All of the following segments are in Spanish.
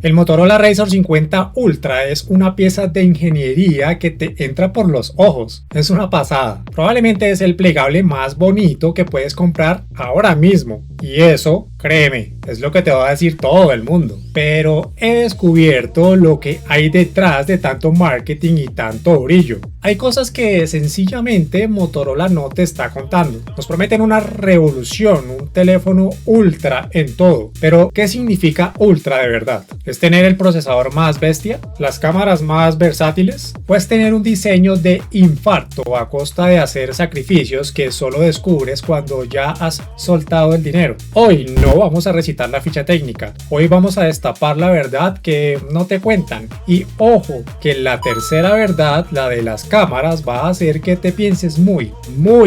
El Motorola Razr 50 Ultra es una pieza de ingeniería que te entra por los ojos. Es una pasada. Probablemente es el plegable más bonito que puedes comprar ahora mismo. Y eso, créeme, es lo que te va a decir todo el mundo. Pero he descubierto lo que hay detrás de tanto marketing y tanto brillo. Hay cosas que sencillamente Motorola no te está contando. Nos prometen una revolución, un teléfono ultra en todo. Pero, ¿qué significa ultra de verdad? ¿Es tener el procesador más bestia? ¿Las cámaras más versátiles? ¿Puedes tener un diseño de infarto a costa de hacer sacrificios que solo descubres cuando ya has soltado el dinero? Hoy no vamos a recitar la ficha técnica. Hoy vamos a destapar la verdad que no te cuentan. Y ojo, que la tercera verdad, la de las cámaras, va a hacer que te pienses muy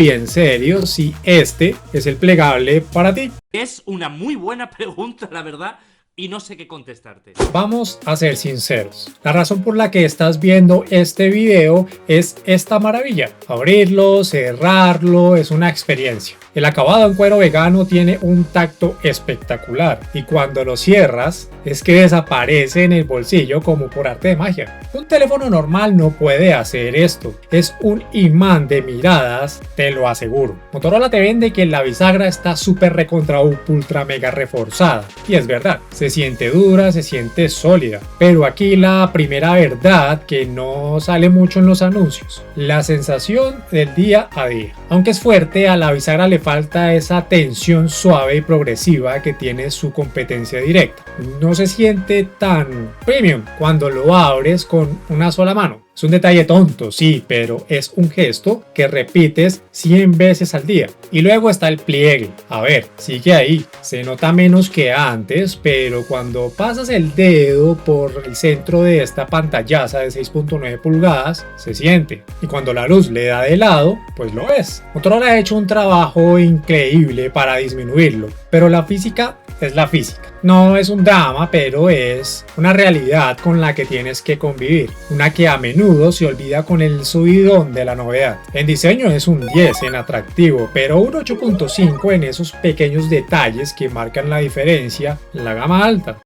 en serio si este es el plegable para ti. Es una muy buena pregunta, la verdad, y no sé qué contestarte. Vamos a ser sinceros. La razón por la que estás viendo este video es esta maravilla. Abrirlo, cerrarlo, es una experiencia. El acabado en cuero vegano tiene un tacto espectacular y cuando lo cierras es que desaparece en el bolsillo como por arte de magia. Un teléfono normal no puede hacer esto. Es un imán de miradas, te lo aseguro. Motorola te vende que la bisagra está súper recontra ultra mega reforzada y es verdad. Se siente dura, se siente sólida, pero aquí la primera verdad que no sale mucho en los anuncios, la sensación del día a día. Aunque es fuerte, a la bisagra le falta esa tensión suave y progresiva que tiene su competencia directa. No se siente tan premium cuando lo abres con una sola mano. Es un detalle tonto, sí, pero es un gesto que repites 100 veces al día. Y luego está el pliegue. A ver, sigue ahí. Se nota menos que antes, pero cuando pasas el dedo por el centro de esta pantallaza de 6.9 pulgadas, se siente. Y cuando la luz le da de lado, pues lo ves. Motorola ha hecho un trabajo increíble para disminuirlo, pero la física es la física. No es un drama, pero es una realidad con la que tienes que convivir. Una que a menudo se olvida con el subidón de la novedad. En diseño es un 10 en atractivo, pero un 8.5 en esos pequeños detalles que marcan la diferencia en la gama alta.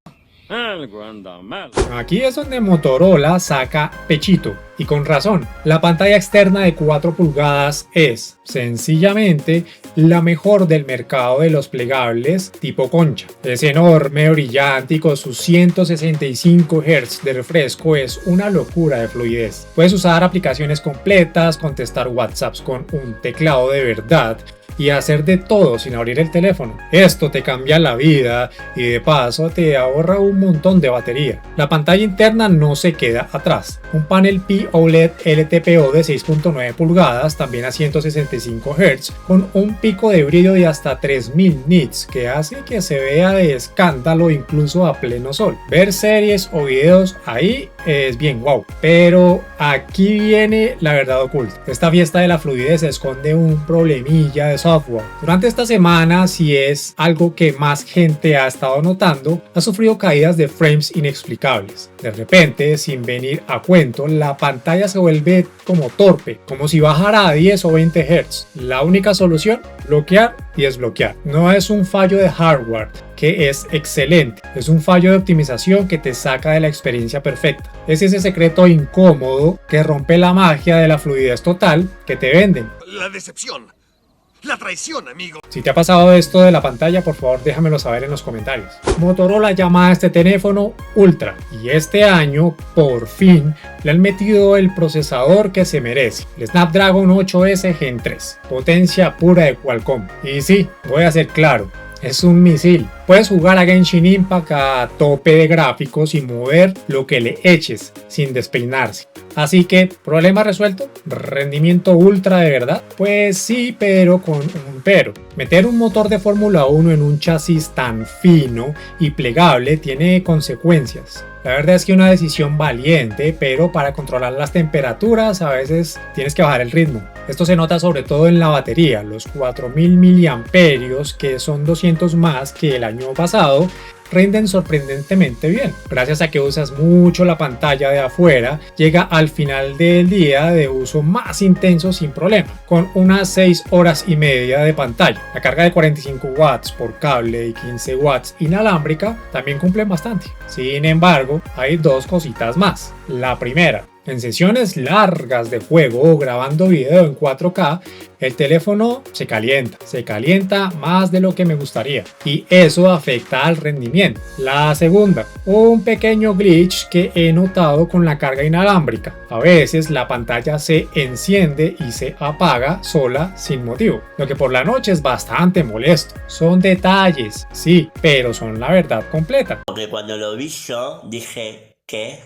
Aquí es donde Motorola saca pechito, y con razón. La pantalla externa de 4 pulgadas es, sencillamente, la mejor del mercado de los plegables tipo concha. Es enorme, brillante y con sus 165 Hz de refresco es una locura de fluidez. Puedes usar aplicaciones completas, contestar WhatsApps con un teclado de verdad y hacer de todo sin abrir el teléfono. Esto te cambia la vida y de paso te ahorra un montón de batería. La pantalla interna no se queda atrás. Un panel P OLED LTPO de 6.9 pulgadas, también a 165 Hz, con un pico de brillo de hasta 3000 nits, que hace que se vea de escándalo incluso a pleno sol. Ver series o videos ahí es bien wow. Pero aquí viene la verdad oculta. Esta fiesta de la fluidez esconde un problemilla de software. Durante esta semana, si es algo que más gente ha estado notando, ha sufrido caídas de frames inexplicables. De repente, sin venir a cuento, la pantalla se vuelve como torpe, como si bajara a 10 o 20 Hz. La única solución, bloquear y desbloquear. No es un fallo de hardware, que es excelente, es un fallo de optimización que te saca de la experiencia perfecta. Es ese secreto incómodo que rompe la magia de la fluidez total que te venden. La decepción. La traición, amigo. Si te ha pasado esto de la pantalla, por favor déjamelo saber en los comentarios. Motorola llama a este teléfono Ultra y este año por fin le han metido el procesador que se merece, el Snapdragon 8S Gen 3, potencia pura de Qualcomm. Y sí, voy a ser claro, es un misil. Puedes jugar a Genshin Impact a tope de gráficos y mover lo que le eches sin despeinarse. Así que, ¿problema resuelto? ¿Rendimiento ultra de verdad? Pues sí, pero con un pero. Meter un motor de Fórmula 1 en un chasis tan fino y plegable tiene consecuencias. La verdad es que una decisión valiente, pero para controlar las temperaturas a veces tienes que bajar el ritmo. Esto se nota sobre todo en la batería, los 4000 mAh, que son 200 más que el año pasado, rinden sorprendentemente bien. Gracias a que usas mucho la pantalla de afuera, llega al final del día de uso más intenso sin problema, con unas 6 horas y media de pantalla. La carga de 45 watts por cable y 15 watts inalámbrica también cumple bastante. Sin embargo, hay dos cositas más. La primera, en sesiones largas de juego o grabando video en 4K, el teléfono se calienta más de lo que me gustaría y eso afecta al rendimiento. La segunda, un pequeño glitch que he notado con la carga inalámbrica. A veces la pantalla se enciende y se apaga sola sin motivo, lo que por la noche es bastante molesto. Son detalles, sí, pero son la verdad completa. Porque cuando lo vi yo dije, ¿qué?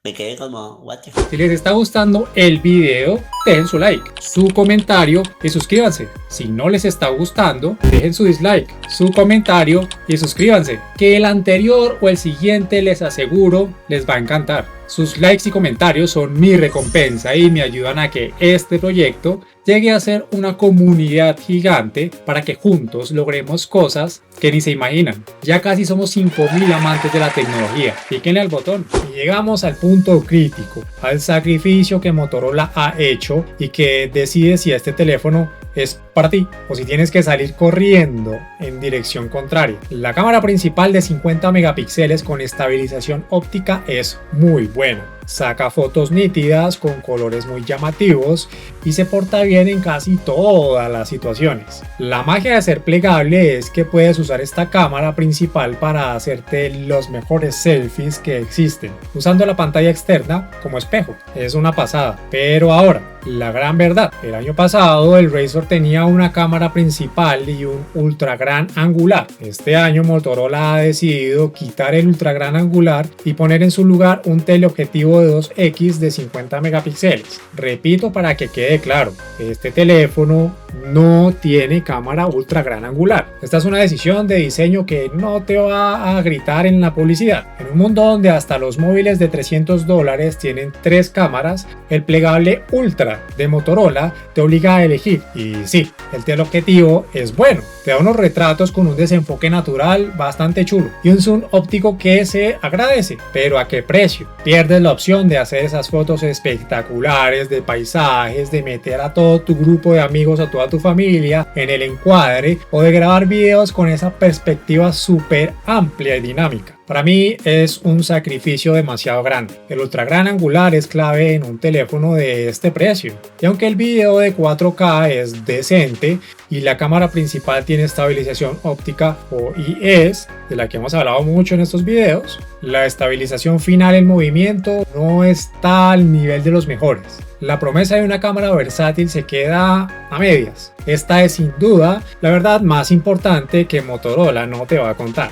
Me quedé como, what the fuck. Si les está gustando el video, dejen su like, su comentario y suscríbanse. Si no les está gustando, dejen su dislike, su comentario y suscríbanse. Que el anterior o el siguiente, les aseguro, les va a encantar. Sus likes y comentarios son mi recompensa y me ayudan a que este proyecto llegue a ser una comunidad gigante para que juntos logremos cosas que ni se imaginan. Ya casi somos 5000 amantes de la tecnología. Píquenle al botón. Y llegamos al punto crítico, al sacrificio que Motorola ha hecho y que decide si este teléfono es para ti o si tienes que salir corriendo en dirección contraria. La cámara principal de 50 megapíxeles con estabilización óptica es muy buena. Saca fotos nítidas con colores muy llamativos y se porta bien en casi todas las situaciones. La magia de ser plegable es que puedes usar esta cámara principal para hacerte los mejores selfies que existen, usando la pantalla externa como espejo. Es una pasada. Pero ahora, la gran verdad. El año pasado el Razr tenía una cámara principal y un ultra gran angular. Este año Motorola ha decidido quitar el ultra gran angular y poner en su lugar un teleobjetivo de 2x de 50 megapíxeles. Repito para que quede claro, este teléfono no tiene cámara ultra gran angular. Esta es una decisión de diseño que no te va a gritar en la publicidad. En un mundo donde hasta los móviles de $300 tienen 3 cámaras, el plegable ultra de Motorola te obliga a elegir. Y sí, el teleobjetivo es bueno, te da unos retratos con un desenfoque natural bastante chulo y un zoom óptico que se agradece, pero ¿a qué precio? Pierdes la opción de hacer esas fotos espectaculares de paisajes, de meter a todo tu grupo de amigos, a toda tu familia en el encuadre o de grabar videos con esa perspectiva súper amplia y dinámica. Para mí es un sacrificio demasiado grande. El ultra gran angular es clave en un teléfono de este precio. Y aunque el video de 4K es decente y la cámara principal tiene estabilización óptica o IS, de la que hemos hablado mucho en estos videos, la estabilización final en movimiento no está al nivel de los mejores. La promesa de una cámara versátil se queda a medias. Esta es sin duda la verdad más importante que Motorola no te va a contar.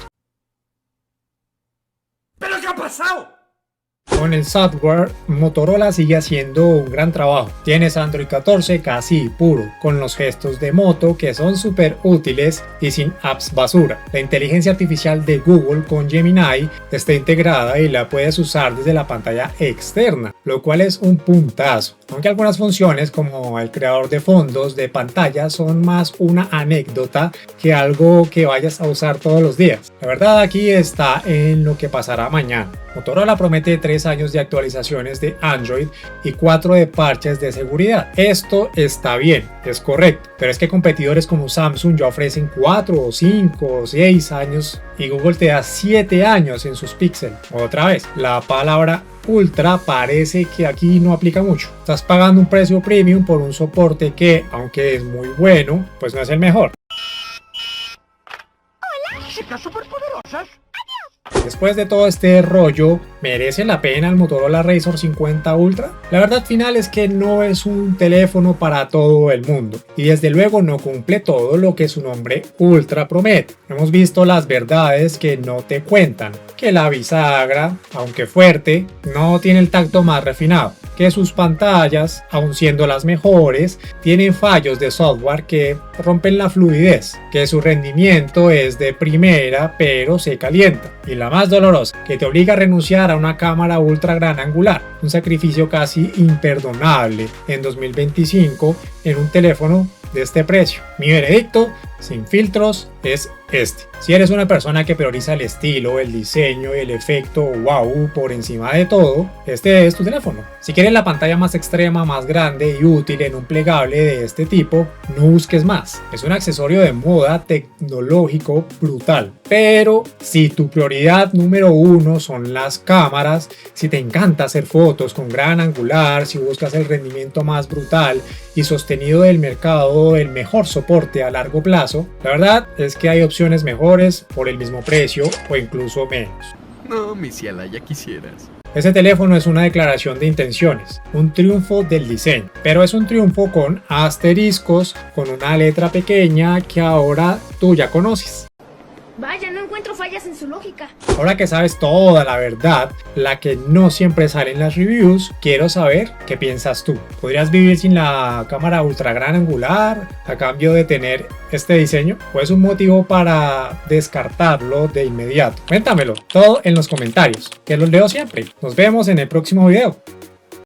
¿Pero qué ha pasado? Con el software, Motorola sigue haciendo un gran trabajo. Tienes Android 14 casi puro, con los gestos de moto que son súper útiles y sin apps basura. La inteligencia artificial de Google con Gemini está integrada y la puedes usar desde la pantalla externa, lo cual es un puntazo. Aunque algunas funciones como el creador de fondos de pantalla son más una anécdota que algo que vayas a usar todos los días. La verdad aquí está en lo que pasará mañana. Motorola promete 3 años de actualizaciones de Android y 4 de parches de seguridad. Esto está bien, es correcto, pero es que competidores como Samsung ya ofrecen 4 o 5 o 6 años y Google te da 7 años en sus Pixel. Otra vez, la palabra ultra parece que aquí no aplica mucho. Estás pagando un precio premium por un soporte que, aunque es muy bueno, pues no es el mejor. Hola, chicas superpoderosas. Después de todo este rollo, ¿merece la pena el Motorola Razr 50 Ultra? La verdad final es que no es un teléfono para todo el mundo y desde luego no cumple todo lo que su nombre Ultra promete. Hemos visto las verdades que no te cuentan, que la bisagra, aunque fuerte, no tiene el tacto más refinado, que sus pantallas, aun siendo las mejores, tienen fallos de software que rompen la fluidez, que su rendimiento es de primera pero se calienta, y la más dolorosa, que te obliga a renunciar a una cámara ultra gran angular, un sacrificio casi imperdonable en 2025 en un teléfono de este precio. Mi veredicto sin filtros es este. Si eres una persona que prioriza el estilo, el diseño y el efecto wow por encima de todo, este es tu teléfono. Si quieres la pantalla más extrema, más grande y útil en un plegable de este tipo, no busques más. Es un accesorio de moda tecnológico brutal. Pero si tu prioridad número uno son las cámaras, si te encanta hacer fotos con gran angular, si buscas el rendimiento más brutal y sostenido del mercado, el mejor soporte a largo plazo, la verdad es que hay opciones mejores por el mismo precio o incluso menos. No, mi ciela, ya quisieras. Este teléfono es una declaración de intenciones, un triunfo del diseño, pero es un triunfo con asteriscos, con una letra pequeña que ahora tú ya conoces. Vaya, no encuentro fallas en su lógica. Ahora que sabes toda la verdad, la que no siempre sale en las reviews, quiero saber qué piensas tú. ¿Podrías vivir sin la cámara ultra gran angular a cambio de tener este diseño? ¿O es un motivo para descartarlo de inmediato? Cuéntamelo todo en los comentarios, que los leo siempre. Nos vemos en el próximo video.